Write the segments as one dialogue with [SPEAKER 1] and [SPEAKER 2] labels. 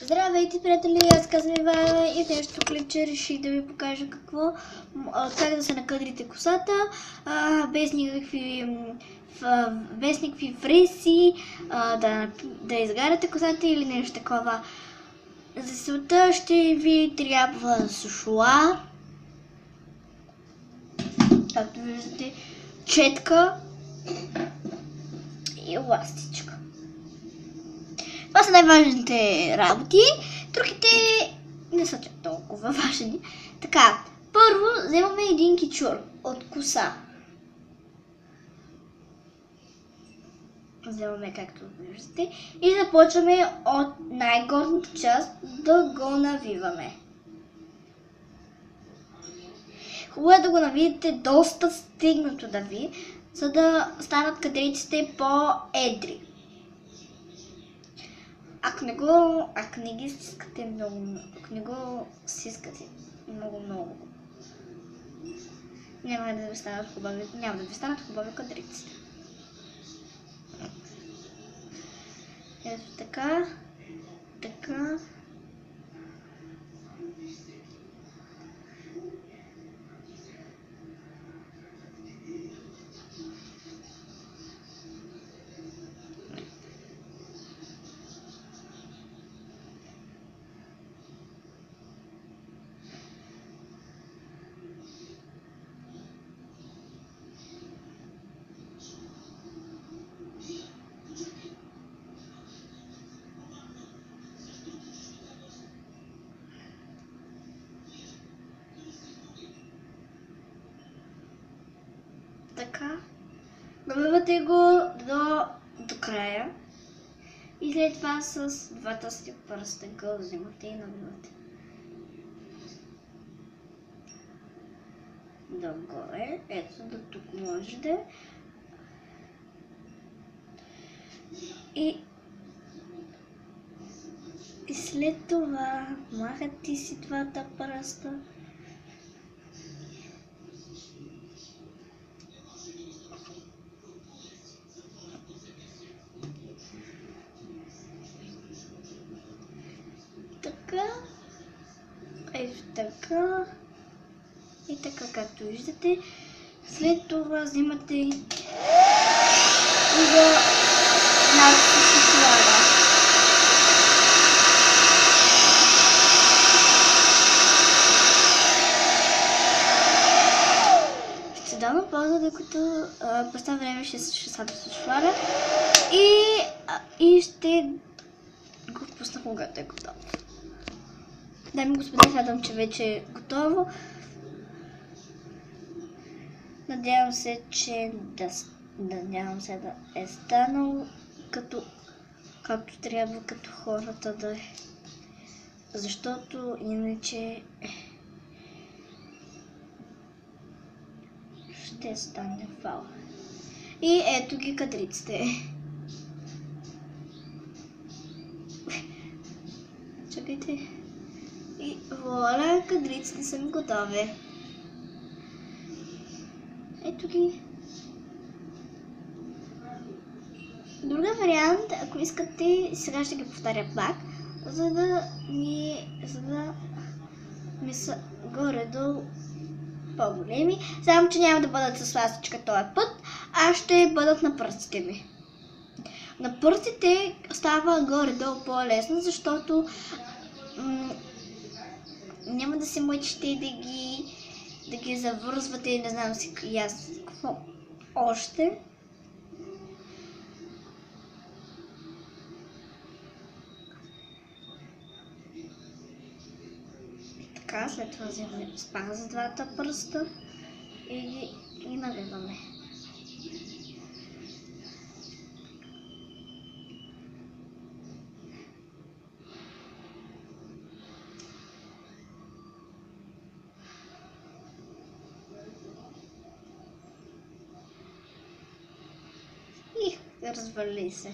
[SPEAKER 1] Здравейте, приятели! Аз казвам Ивана и в днешното клипче реших да ви покажа как да се накъдрите косата без никакви фреси, да изгаряте косата или нещо такова. За целта ще ви трябва сушуар, както виждате, четка и еластичка. Това са най-важните работи. Другите не са чак толкова важни. Така, първо вземаме един кичур от коса. Вземаме, както виждате, и започваме от най-горната част да го навиваме. Хубаво е да го навиете доста стегнато да ви, за да станат кадриците по-едри. Ако не ги стискате много, ако не го стискате много, няма да ви станат хубави кадриците. Ето така. Така, навивате го до края и след това с двата си пръста го взимате и навивате догоре, ето до тук може да е. И след това махате си двата пръста. Така, ето така и така, както виждате. След това взимате и го нарушите шоколада. Ще дам на пауза, докато през това време ще сада с шоколада и ще го пусна, когато е готово. Дами и господа, смятам, че вече е готово. Надявам се, да е станало както трябва, като хората да е. Защото иначе ще стане фал. И ето ги кадриците. Чакайте. И вуаля, кадриците са ми готови. Ето ги. Друга вариант, ако искате, сега ще ги повторя пак, за да ми са горе-долу по-големи. Само, че няма да бъдат с ластичка този път, а ще бъдат на пръстите ми. На пръстите става горе-долу по-лесно, защото няма да се мъчите да ги завързвате и не знам си какво още. Така, след това вземаме пак за двата пръста и ги навиваме. И развали се.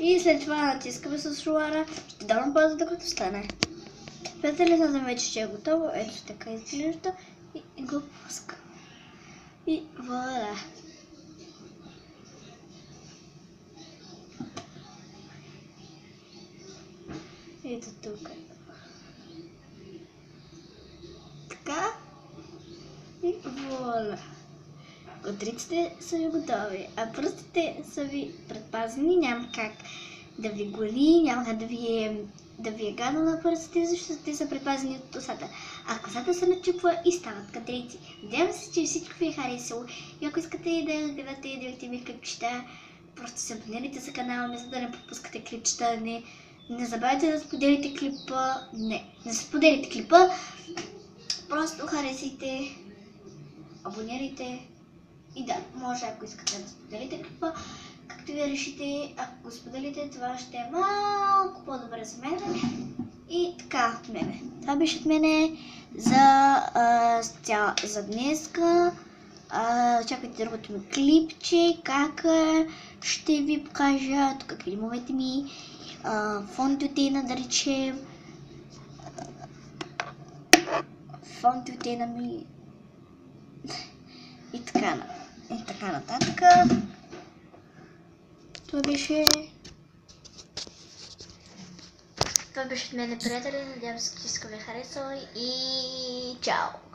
[SPEAKER 1] И след това натискаме с рулара. Ще дам пауза, докато стане. Приятели, знам вече, че е готово. Ето така изглежда. И го пуска. И вуаля. Ето тук. Така. И вуаля. Котриците са ви готови, а пръстите са ви предпазени. Няма как да ви голи, няма как да ви е гадно на пръстите, защото те са предпазени от косата. А косата се начупва и стават катрици. Надявам се, че всичко ви е харесало. И ако искате да гледате другите ми клипчета, просто се абонирайте за канала ми, за да не пропускате клипчета. Не забравяйте да споделите клипа. Не споделите клипа. Просто харесайте, абонирайте. И да, може, ако искате да споделите клипа, както ви решите, ако го споделите, това ще е малко по-добре за мен. И така от мене. Това беше от мене за днеска. Чакайте другото ми клипче, как ще ви покажа, тук климовете ми, фондовете, да речем, фондовете на ми и така нататък. Това беше от мен, приятели. Надявам се, че ви харесало и чао!